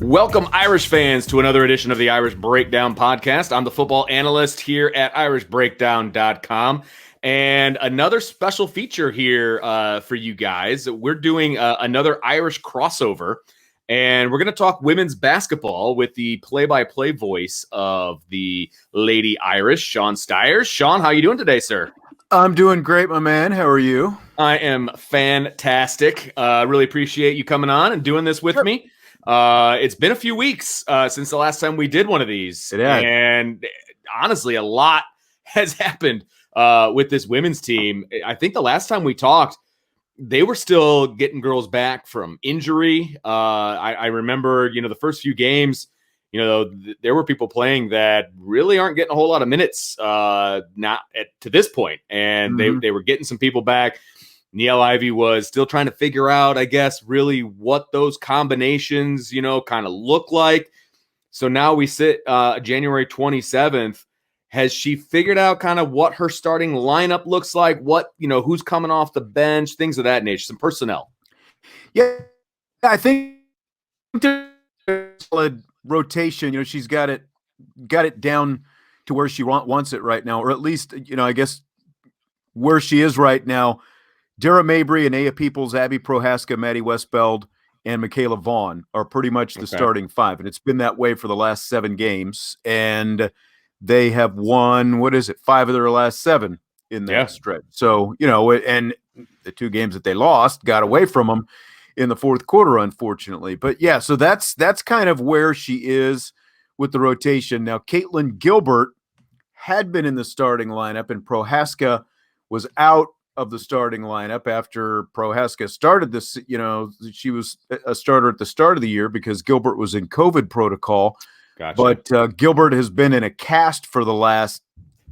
Welcome, Irish fans, to another edition of the Irish Breakdown podcast. I'm the football analyst here at irishbreakdown.com. And another special feature here for you guys. We're doing another Irish crossover, and we're going to talk women's basketball with the play-by-play voice of the Lady Irish, Sean Stiers. Sean, how are you doing today, sir? I'm doing great, my man. How are you? I am fantastic. Really appreciate you coming on and doing this with me. It's been a few weeks since the last time we did one of these. And honestly, a lot has happened with this women's team. I think the last time we talked, they were still getting girls back from injury. I remember, the first few games, there were people playing that really aren't getting a whole lot of minutes to this point. And they were getting some people back. Niele Ivey was still trying to figure out, I guess, really what those combinations, kind of look like. So now we sit January 27th. Has she figured out kind of what her starting lineup looks like? What, who's coming off the bench, things of that nature, some personnel? Yeah, I think solid rotation. She's got it down to where she wants it right now, or at least, I guess where she is right now. Dara Mabry, Anaya Peoples, Abby Prohaska, Maddie Beld, and Michaela Vaughn are pretty much the starting five. And it's been that way for the last 7 games. And they have won, 5 of their last 7 in that stretch. So, and the 2 games that they lost got away from them in the fourth quarter, unfortunately. But yeah, so that's kind of where she is with the rotation. Now, Caitlin Gilbert had been in the starting lineup, and Prohaska was out of the starting lineup after Prohaska started this. She was a starter at the start of the year because Gilbert was in COVID protocol. Gotcha. But Gilbert has been in a cast for the last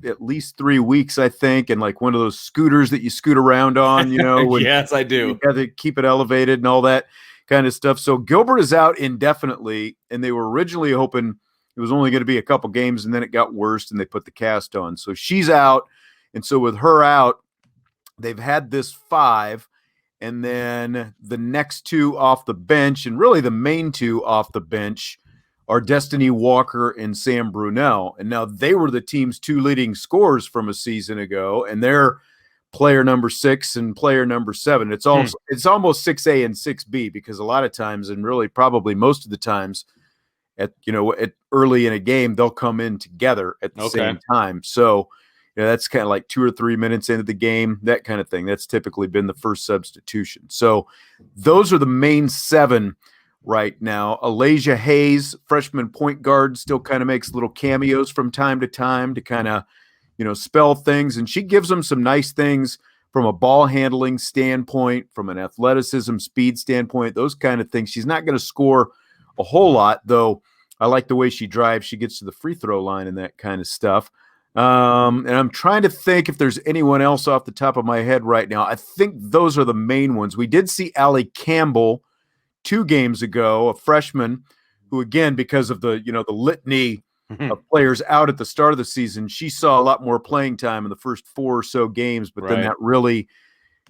at least 3 weeks, I think, and like one of those scooters that you scoot around on, Yes, I do. You got to keep it elevated and all that kind of stuff. So Gilbert is out indefinitely, and they were originally hoping it was only going to be a couple games, and then it got worse, and they put the cast on. So she's out, and so with her out, they've had this 5, and then the next 2 off the bench, and really the main 2 off the bench are Destiny Walker and Sam Brunell. And now they were the team's 2 leading scorers from a season ago, and they're player number 6 and player number 7. It's almost 6A and 6B, because a lot of times, and really probably most of the times, at early in a game, they'll come in together at the same time. So that's kind of like 2 or 3 minutes into the game, that kind of thing. That's typically been the first substitution. So those are the main 7 right now. Alasia Hayes, freshman point guard, still kind of makes little cameos from time to time to kind of, spell things. And she gives them some nice things from a ball handling standpoint, from an athleticism, speed standpoint, those kind of things. She's not going to score a whole lot, though. I like the way she drives. She gets to the free throw line and that kind of stuff. And I'm trying to think if there's anyone else off the top of my head right now. I think those are the main ones. We did see Allie Campbell 2 games ago, a freshman who, again, because of the litany of players out at the start of the season, she saw a lot more playing time in the first 4 or so games, but then that really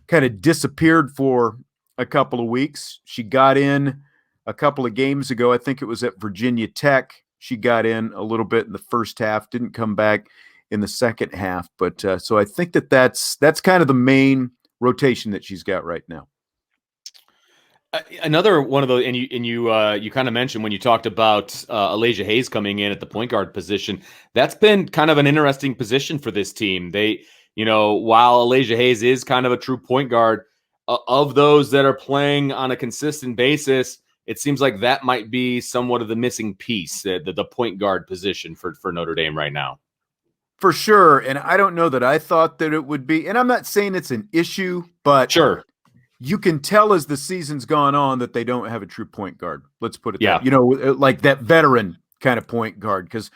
kind of disappeared for a couple of weeks. She got in a couple of games ago. I think it was at Virginia Tech. She got in a little bit in the first half, didn't come back in the second half. But so I think that's kind of the main rotation that she's got right now. Another one of those, and you kind of mentioned when you talked about Alasia Hayes coming in at the point guard position, that's been kind of an interesting position for this team. They, while Alasia Hayes is kind of a true point guard, of those that are playing on a consistent basis, it seems like that might be somewhat of the missing piece, the point guard position for Notre Dame right now. For sure. And I don't know that I thought that it would be, and I'm not saying it's an issue, but sure, you can tell as the season's gone on that they don't have a true point guard. Let's put it that, like that veteran kind of point guard. Because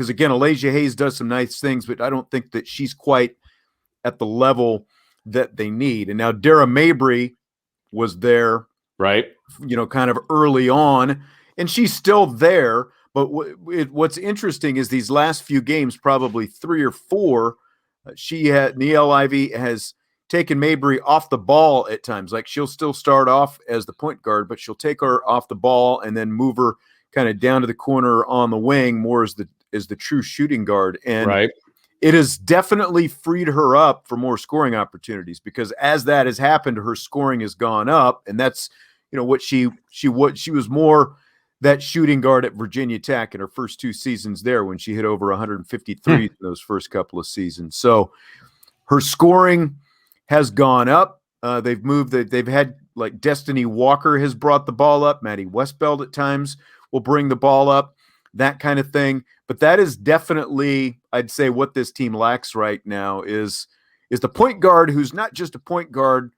again, Alasia Hayes does some nice things, but I don't think that she's quite at the level that they need. And now Dara Mabry was there, right? Kind of early on, and she's still there. But what's interesting is these last few games, probably 3 or 4, Niele Ivey has taken Mabry off the ball at times. Like she'll still start off as the point guard, but she'll take her off the ball and then move her kind of down to the corner on the wing more as the true shooting guard. And right. it has definitely freed her up for more scoring opportunities, because as that has happened, her scoring has gone up. And that's, what she was more that shooting guard at Virginia Tech in her first 2 seasons there, when she hit over 153 in those first couple of seasons. So her scoring has gone up. They've had, like, Destiny Walker has brought the ball up. Maddie Beld at times will bring the ball up, that kind of thing. But that is definitely, I'd say, what this team lacks right now is the point guard who's not just a point guard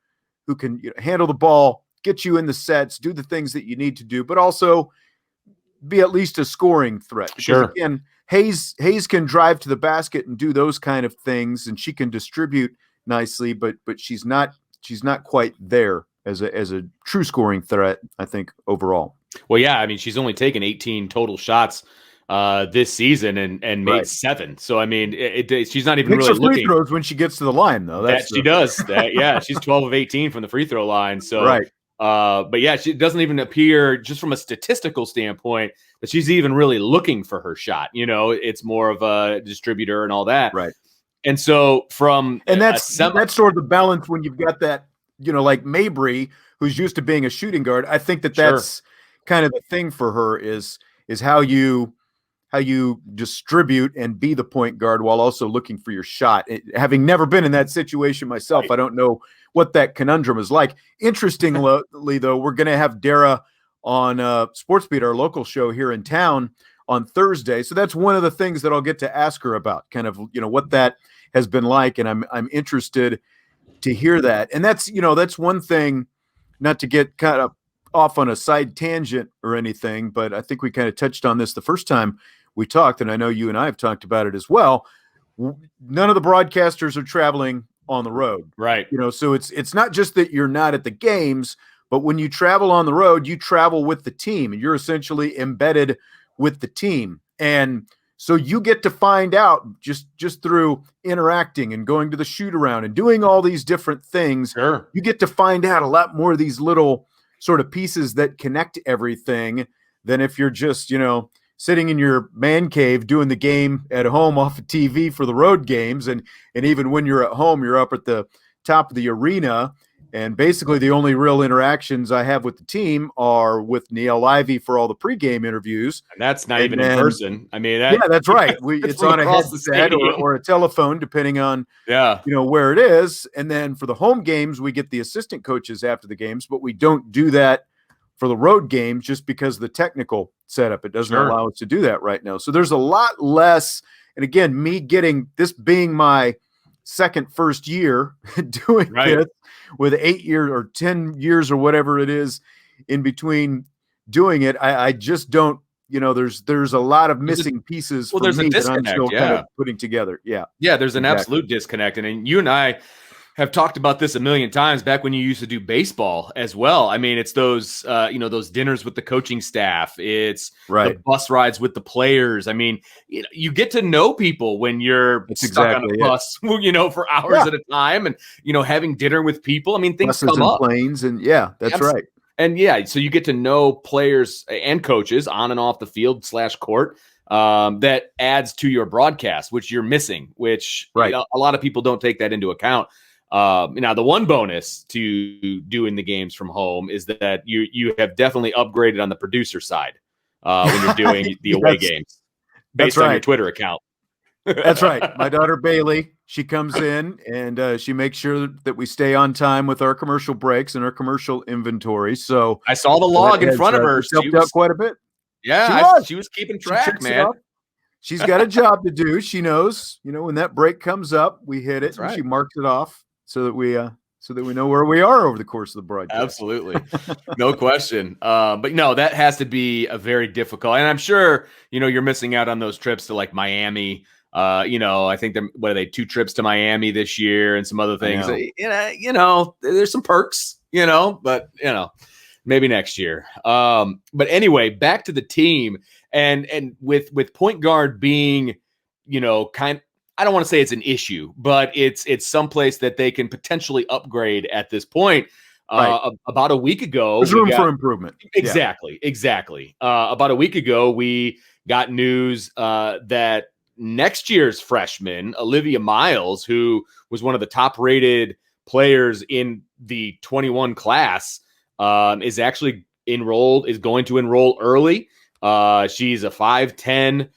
who can handle the ball, get you in the sets, do the things that you need to do, but also be at least a scoring threat. Because sure. Again, Hayes can drive to the basket and do those kind of things, and she can distribute nicely, but she's not quite there as a true scoring threat, I think, overall. Well, yeah, I mean, she's only taken 18 total shots this season and made 7. So I mean, she's not even really looking. Free throws when she gets to the line, though. She does. Yeah, she's 12 of 18 from the free throw line. So right. But yeah, she doesn't even appear, just from a statistical standpoint, that she's even really looking for her shot. It's more of a distributor and all that. Right. And so that's sort of the balance when you've got that, like Mabry, who's used to being a shooting guard. I think that's kind of the thing for her is how you distribute and be the point guard while also looking for your shot. Having never been in that situation myself, right. I don't know what that conundrum is like. Interestingly, though, we're going to have Dara on SportsBeat, our local show here in town, on Thursday. So that's one of the things that I'll get to ask her about, kind of, what that has been like. And I'm interested to hear that. And that's one thing, not to get kind of off on a side tangent or anything, but I think we kind of touched on this the first time we talked, and I know you and I have talked about it as well. None of the broadcasters are traveling on the road. Right. So it's not just that you're not at the games, but when you travel on the road, you travel with the team, and you're essentially embedded with the team. And so you get to find out just through interacting and going to the shoot around and doing all these different things. Sure. You get to find out a lot more of these little sort of pieces that connect everything than if you're just, sitting in your man cave doing the game at home off of TV for the road games. And even when you're at home, you're up at the top of the arena. And basically the only real interactions I have with the team are with Neil Ivey for all the pregame interviews. And that's not even in person. I mean, that's right. It's on a headset or a telephone, depending on, where it is. And then for the home games, we get the assistant coaches after the games, but we don't do that for the road games just because of the technical setup. It doesn't allow us to do that right now. So there's a lot less. And again, me getting this being my first year doing this with 8 years or 10 years or whatever it is in between doing it, I just don't, there's a lot of missing pieces. Well, there's a disconnect. That I'm still kind of putting together. Yeah. There's an absolute disconnect. And you and I have talked about this a million times back when you used to do baseball as well. I mean, it's those, those dinners with the coaching staff. It's the bus rides with the players. I mean, you get to know people when you're stuck on a bus, for hours at a time, and, having dinner with people. I mean, things Buses come and up. Planes and that's right. And so you get to know players and coaches on and off the field /court. That adds to your broadcast, which you're missing, which a lot of people don't take that into account. Now, the one bonus to doing the games from home is that you have definitely upgraded on the producer side when you're doing the away games based on your Twitter account. That's right. My daughter Bailey, she comes in and she makes sure that we stay on time with our commercial breaks and our commercial inventory. So I saw the log in front of her. She helped out quite a bit. Yeah, she was keeping track, man. She's got a job to do. She knows, when that break comes up, we hit it. And she marks it off so that we know where we are over the course of the broadcast. Absolutely. No question. But no, that has to be a very difficult, and I'm sure, you're missing out on those trips to like Miami. I think what are they, 2 trips to Miami this year and some other things. There's some perks, but maybe next year. But anyway, back to the team and with point guard being, I don't want to say it's an issue, but it's someplace that they can potentially upgrade at this point. About a week ago, there's room for improvement. Exactly. About a week ago, we got news that next year's freshman, Olivia Miles, who was one of the top-rated players in the 21 class, is actually going to enroll early. She's a 5'10"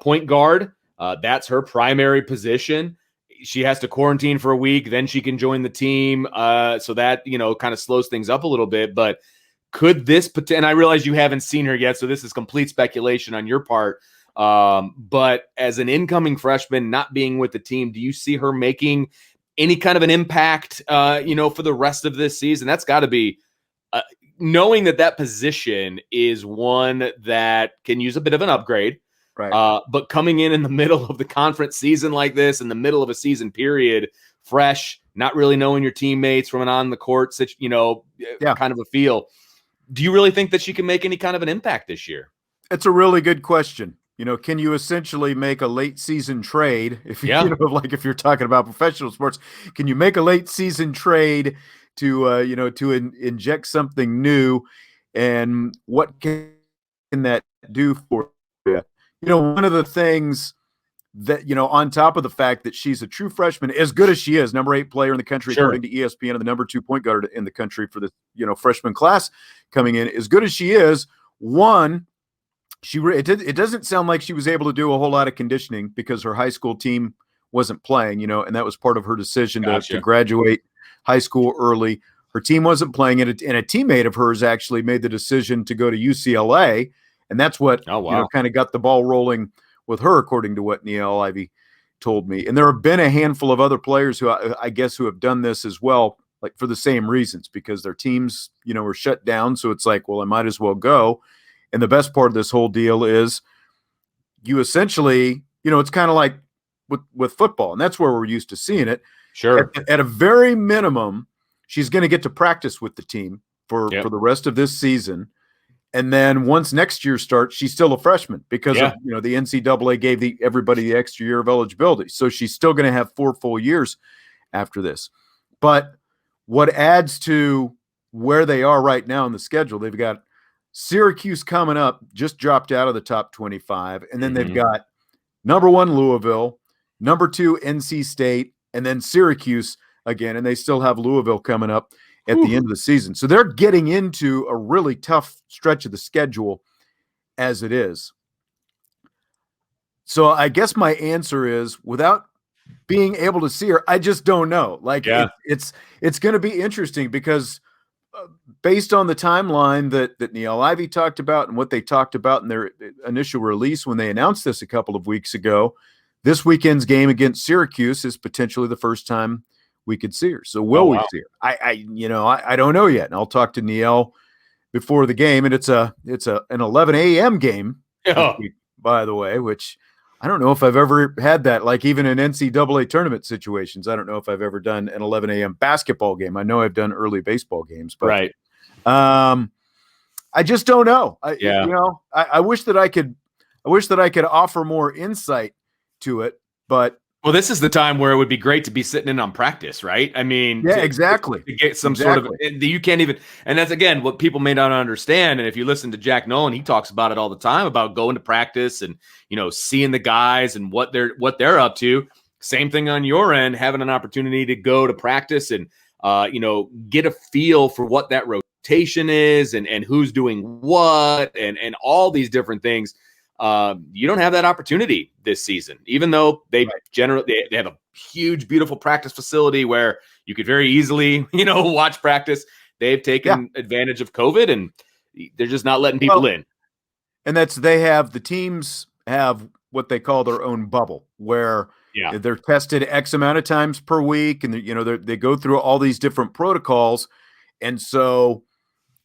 point guard. That's her primary position. She has to quarantine for a week, then she can join the team. So that, kind of slows things up a little bit. But could this, and I realize you haven't seen her yet, so this is complete speculation on your part. But as an incoming freshman, not being with the team, do you see her making any kind of an impact, for the rest of this season? That's got to be, knowing that position is one that can use a bit of an upgrade. Right. But coming in the middle of the conference season like this, in the middle of a season period, fresh, not really knowing your teammates from an on the court, kind of a feel. Do you really think that she can make any kind of an impact this year? It's a really good question. Can you essentially make a late season trade? If if you're talking about professional sports, can you make a late season trade to inject something new? And what can that do for you? One of the things that, on top of the fact that she's a true freshman, as good as she is, number 8 player in the country, sure, according to ESPN, and the number 2 point guard in the country for the, freshman class coming in, as good as she is, one, it doesn't sound like she was able to do a whole lot of conditioning because her high school team wasn't playing, and that was part of her decision to graduate high school early. Her team wasn't playing, and a teammate of hers actually made the decision to go to UCLA. And that's what kind of got the ball rolling with her, according to what Niele Ivey told me. And there have been a handful of other players who I guess who have done this as well, like for the same reasons, because their teams, were shut down. So it's like, well, I might as well go. And the best part of this whole deal is you essentially, it's kind of like with football, and that's where we're used to seeing it. Sure. At a very minimum, she's going to get to practice with the team for the rest of this season. And then once next year starts, she's still a freshman because of, the NCAA gave everybody the extra year of eligibility. So she's still going to have 4 full years after this. But what adds to where they are right now in the schedule, they've got Syracuse coming up, just dropped out of the top 25. And then they've got number 1 Louisville, number 2 NC State, and then Syracuse again. And they still have Louisville coming up at the end of the season. So they're getting into a really tough stretch of the schedule as it is. So I guess my answer is, without being able to see her, I just don't know. It's going to be interesting because based on the timeline that Niele Ivey talked about and what they talked about in their initial release when they announced this a couple of weeks ago, this weekend's game against Syracuse is potentially the first time we could see her. So will we see her? I don't know yet. And I'll talk to Niele before the game. And it's an 11 a.m. game, by the way, which I don't know if I've ever had that. Like even in NCAA tournament situations, I don't know if I've ever done an 11 a.m. basketball game. I know I've done early baseball games, but right. I just don't know. I wish that I could offer more insight to it, but well, this is the time where it would be great to be sitting in on practice, right? I mean, exactly. To get some sort of, you can't even, and that's again what people may not understand. And if you listen to Jack Nolan, he talks about it all the time about going to practice and seeing the guys and what they're up to. Same thing on your end, having an opportunity to go to practice and get a feel for what that rotation is and who's doing what and all these different things. You don't have that opportunity this season, even though they have a huge, beautiful practice facility where you could very easily, watch practice. They've taken advantage of COVID and they're just not letting people in. And the teams have what they call their own bubble where they're tested X amount of times per week. And they go through all these different protocols. And so,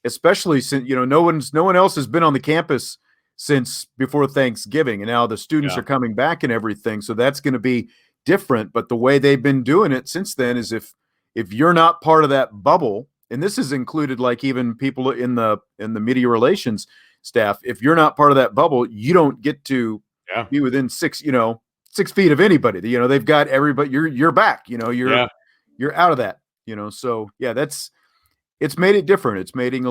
especially since, no one else has been on the campus since before Thanksgiving, and now the students are coming back and everything. So that's going to be different. But the way they've been doing it since then is if you're not part of that bubble, and this is included like even people in the media relations staff, if you're not part of that bubble, you don't get to be within 6 feet of anybody. They've got everybody. You're back. You're out of that. So that's it's made it different. It's made it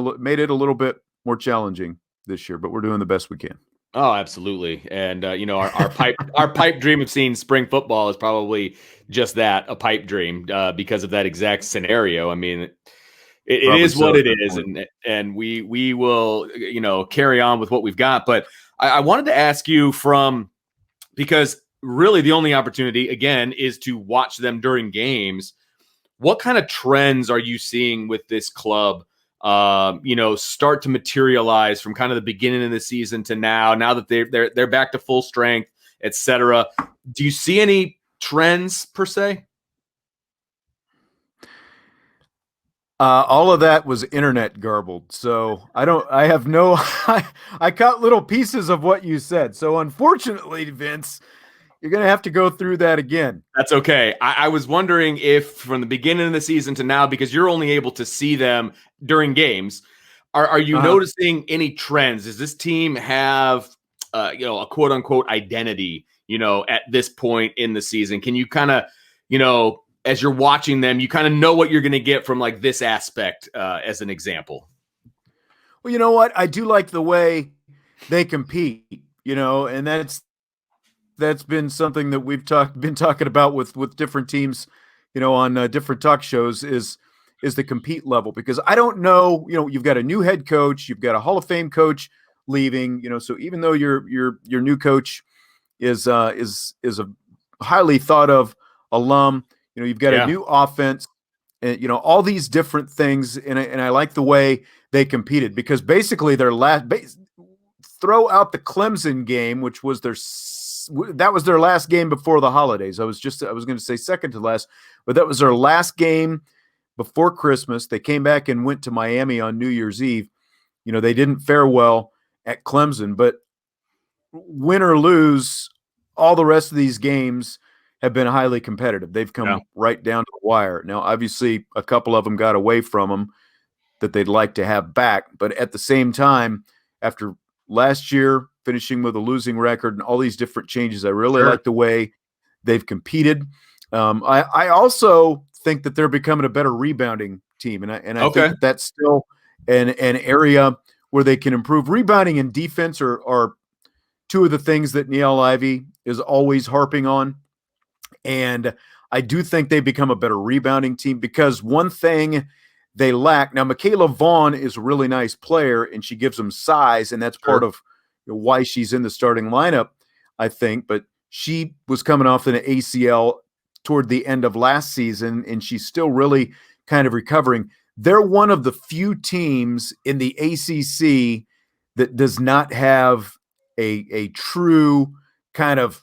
a little bit more challenging this year, but we're doing the best we can. Oh, absolutely. And, our pipe dream of seeing spring football is probably just that, a pipe dream, because of that exact scenario. I mean, it is what it is. And we will, carry on with what we've got. But I wanted to ask you because really the only opportunity, again, is to watch them during games. What kind of trends are you seeing with this club, start to materialize from kind of the beginning of the season to now that they're back to full strength, et cetera? Do you see any trends per se? All of that was internet garbled. So I caught little pieces of what you said. So unfortunately, Vince, you're going to have to go through that again. That's okay. I was wondering if from the beginning of the season to now, because you're only able to see them during games, are you noticing any trends? Does this team have, a quote unquote identity, at this point in the season? Can you kind of, as you're watching them, you kind of know what you're going to get from like this aspect, as an example? Well, you know what? I do like the way they compete, and that's been something that we've been talking about with different teams, on different talk shows is the compete level, because I don't know, you've got a new head coach, you've got a Hall of Fame coach leaving, so even though your new coach is a highly thought of alum, you've got a new offense, and all these different things, and I like the way they competed, because basically their throw out the Clemson game, which was that was their last game before the holidays. I was going to say second to last, but that was their last game before Christmas. They came back and went to Miami on New Year's Eve. They didn't fare well at Clemson, but win or lose, all the rest of these games have been highly competitive. They've come right down to the wire. Now, obviously, a couple of them got away from them that they'd like to have back, but at the same time, after last year finishing with a losing record and all these different changes, I really like the way they've competed. I also think that they're becoming a better rebounding team, and I think that's still an area where they can improve. Rebounding and defense are two of the things that Niele Ivey is always harping on, and I do think they become a better rebounding team, because one thing they lack now, Michaela Vaughn is a really nice player, and she gives them size, and that's part of why she's in the starting lineup, I think. But she was coming off an ACL toward the end of last season, and she's still really kind of recovering. They're one of the few teams in the ACC that does not have a true kind of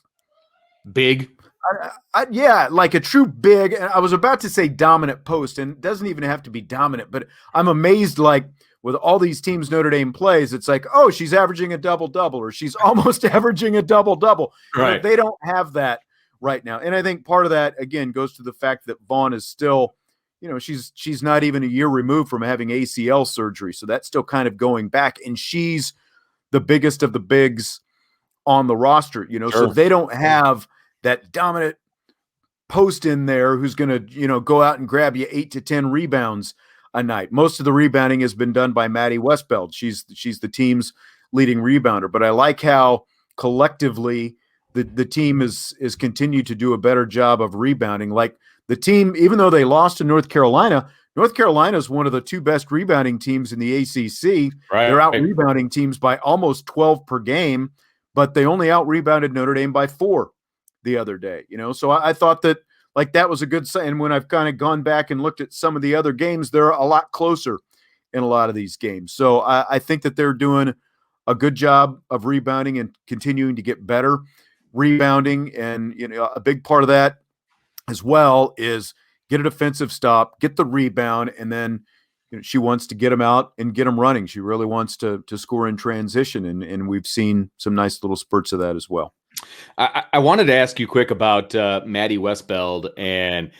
big. Like a true big. And I was about to say dominant post, and it doesn't even have to be dominant, but I'm amazed, like with all these teams Notre Dame plays, it's like, oh, she's averaging a double-double, or she's almost averaging a double-double. Right. They don't have that right now. And I think part of that, again, goes to the fact that Vaughn is still, she's not even a year removed from having ACL surgery. So that's still kind of going back, and she's the biggest of the bigs on the roster, so they don't have that dominant post in there who's going to, go out and grab you 8 to 10 rebounds a night. Most of the rebounding has been done by Maddie Beld. She's the team's leading rebounder. But I like how collectively the team is continued to do a better job of rebounding. Like the team, even though they lost to North Carolina is one of the two best rebounding teams in the ACC. Right. They're out rebounding teams by almost 12 per game, but they only out rebounded Notre Dame by 4 the other day. So I thought that that was a good sign. And when I've kind of gone back and looked at some of the other games, they're a lot closer in a lot of these games. So I think that they're doing a good job of rebounding and continuing to get better rebounding. And, a big part of that as well is get a defensive stop, get the rebound, and then she wants to get them out and get them running. She really wants to score in transition, and we've seen some nice little spurts of that as well. I wanted to ask you quick about Maddie Beld, and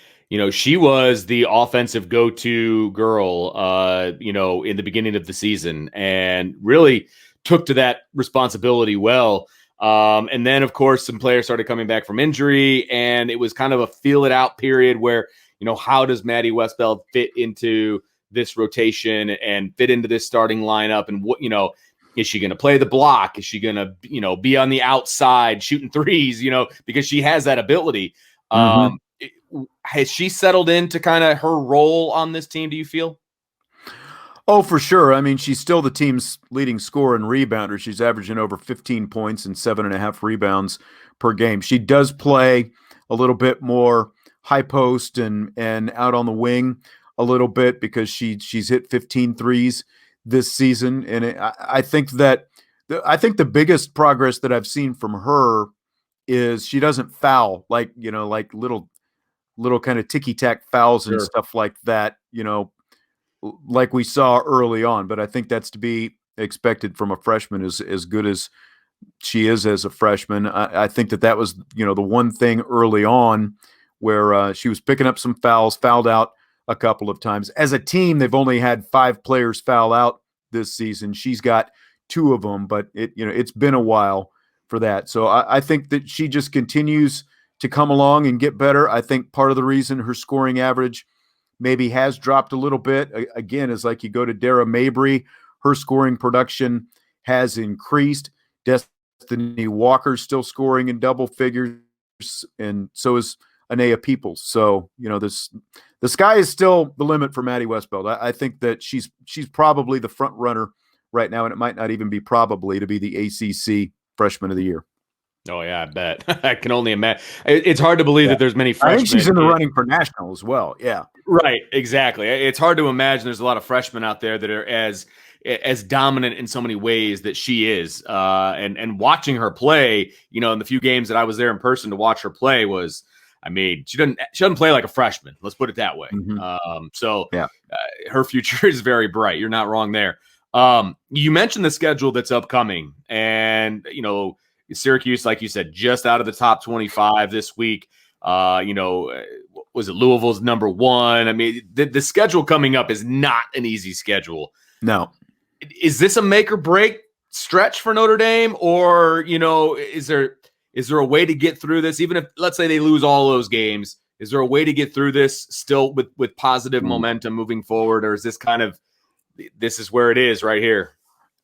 she was the offensive go-to girl, in the beginning of the season, and really took to that responsibility well. And then, of course, some players started coming back from injury, and it was kind of a feel it out period where, how does Maddie Beld fit into this rotation and fit into this starting lineup? And what, is she going to play the block? Is she going to, be on the outside shooting threes, because she has that ability. Has she settled into kind of her role on this team, do you feel? Oh, for sure. I mean, she's still the team's leading scorer and rebounder. She's averaging over 15 points and 7.5 rebounds per game. She does play a little bit more high post and out on the wing a little bit because she's hit 15 threes this season. And I think the biggest progress that I've seen from her is she doesn't foul like little kind of ticky-tack fouls and stuff like that, like we saw early on. But I think that's to be expected from a freshman as good as she is as a freshman. I think that was, the one thing early on where she was picking up some fouls, fouled out a couple of times. As a team, they've only had 5 players foul out this season. She's got 2 of them, but it's been a while for that. So I think that she just continues to come along and get better. I think part of the reason her scoring average maybe has dropped a little bit, again, is like you go to Dara Mabry, her scoring production has increased. Destiny Walker's still scoring in double figures, and so is Anaya Peoples. So, the sky is still the limit for Maddie Westbeld. I think that she's probably the front runner right now, and it might not even be probably to be the ACC Freshman of the Year. Oh, yeah, I bet. I can only imagine. It's hard to believe that there's many freshmen. I think she's in the running for national as well. Yeah. Right, exactly. It's hard to imagine there's a lot of freshmen out there that are as dominant in so many ways that she is. And watching her play, in the few games that I was there in person to watch her play was, she doesn't play like a freshman. Let's put it that way. Her future is very bright. You're not wrong there. You mentioned the schedule that's upcoming, and Syracuse, like you said, just out of the top 25 this week. Was it Louisville's number 1? The schedule coming up is not an easy schedule. No. Is this a make or break stretch for Notre Dame, or is there a way to get through this? Even if, let's say, they lose all those games, is there a way to get through this still with positive momentum moving forward, or is this this is where it is right here?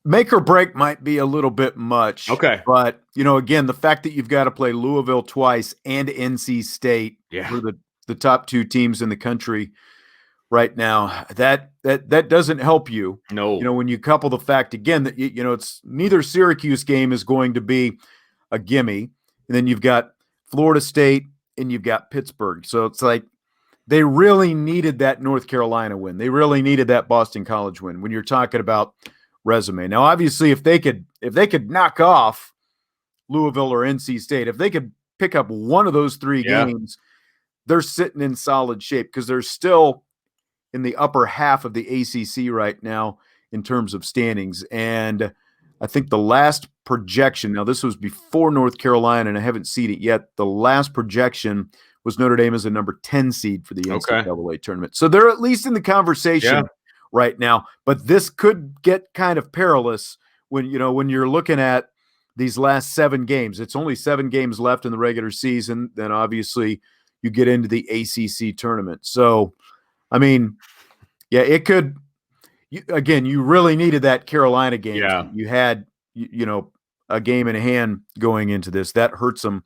Make or break might be a little bit much. Okay. But, again, the fact that you've got to play Louisville twice and NC State for the top 2 teams in the country right now, that doesn't help you. No. When you couple the fact, again, that, it's neither Syracuse game is going to be a gimme. And then you've got Florida State and you've got Pittsburgh. So it's like they really needed that North Carolina win. They really needed that Boston College win when you're talking about resume. Now, obviously, if they could knock off Louisville or NC State, if they could pick up one of those 3 games, they're sitting in solid shape because they're still in the upper half of the ACC right now in terms of standings. And I think the last projection, now this was before North Carolina, and I haven't seen it yet. The last projection was Notre Dame as a number 10 seed for the NCAA tournament. So they're at least in the conversation right now, but this could get kind of perilous when you're looking at these last 7 games. It's only 7 games left in the regular season. Then obviously you get into the ACC tournament. So, it could. You really needed that Carolina game. Yeah. You had a game in hand going into this. That hurts them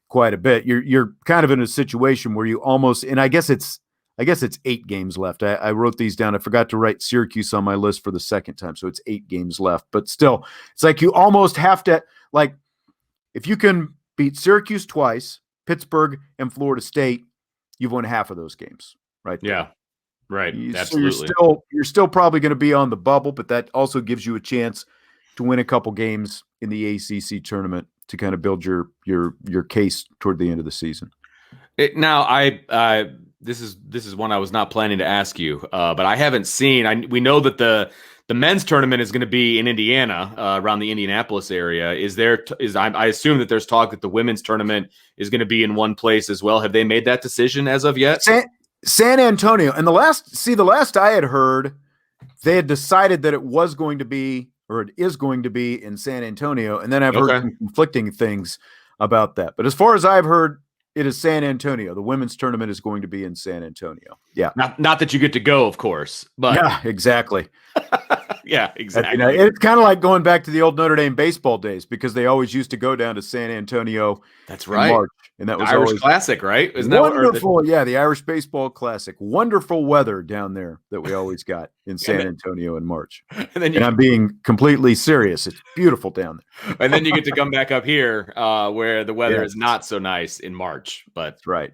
quite a bit. You're kind of in a situation where you almost, and I guess it's 8 games left. I wrote these down. I forgot to write Syracuse on my list for the second time. So it's 8 games left, but still it's like you almost have to, if you can beat Syracuse twice, Pittsburgh and Florida State, you've won half of those games, right? Yeah. Right. Absolutely. So you're still probably going to be on the bubble, but that also gives you a chance to win a couple games in the ACC tournament to kind of build your case toward the end of the season. This is one I was not planning to ask you, but I haven't seen. We know that the men's tournament is going to be in Indiana, around the Indianapolis area. I assume that there's talk that the women's tournament is going to be in one place as well. Have they made that decision as of yet? San Antonio. And the last I had heard, they had decided that it was going to be, or it is going to be in San Antonio. And then I've heard some conflicting things about that. But as far as I've heard, It is San Antonio. The women's tournament is going to be in San Antonio. Yeah. Not that you get to go, of course, but yeah, exactly. yeah, exactly. It's kind of like going back to the old Notre Dame baseball days because they always used to go down to San Antonio. That's right. In March, and that was Irish always Classic, right? Isn't wonderful. Yeah, the Irish Baseball Classic. Wonderful weather down there that we always got in San Antonio in March. And I'm being completely serious. It's beautiful down there. And then you get to come back up here where the weather is not so nice in March. But That's right.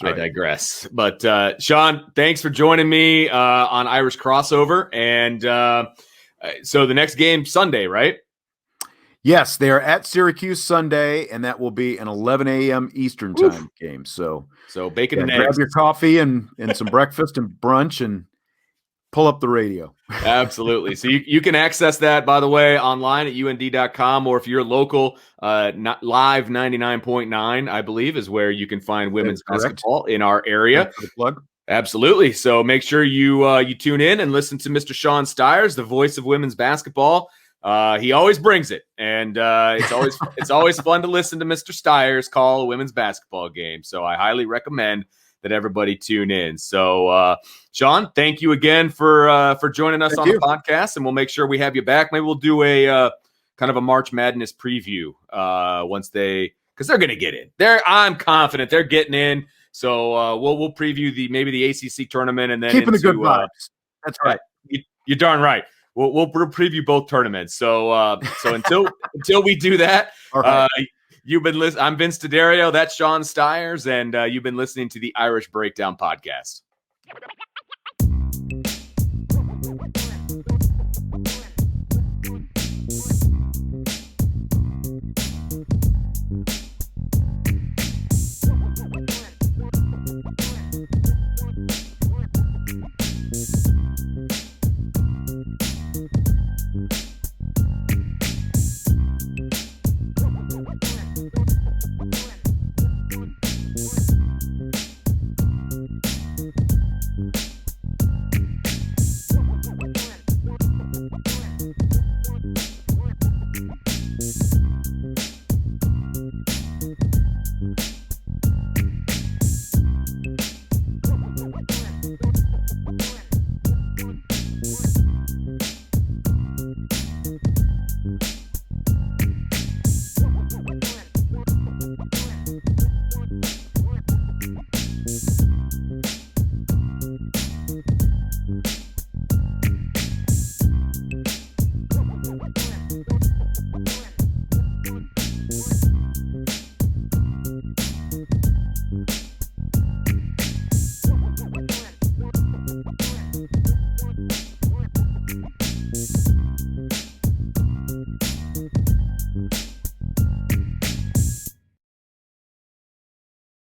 I digress. But Sean, thanks for joining me on Irish Crossover. And so the next game Sunday, right? Yes, they are at Syracuse Sunday, and that will be an 11 a.m. Eastern time game. So bacon and grab eggs. Your coffee and some breakfast and brunch and pull up the radio. Absolutely. So you can access that, by the way, online at und.com, or if you're local, not live 99.9, I believe, is where you can find women's basketball in our area. Thanks for the plug. Absolutely. So make sure you tune in and listen to Mr. Sean Stiers, the voice of women's basketball. He always brings it, and it's always fun to listen to Mr. Stiers call a women's basketball game. So I highly recommend that everybody tune in. So Sean, thank you again for joining us on the podcast, and we'll make sure we have you back. Maybe we'll do a kind of a March Madness preview because they're going to get in. I'm confident they're getting in. So we'll preview maybe the ACC tournament, and then keeping the good vibes. That's right. You're darn right. We'll preview both tournaments. So until we do that, you've been listening. I'm Vince DeDario. That's Sean Stiers, and you've been listening to the Irish Breakdown Podcast.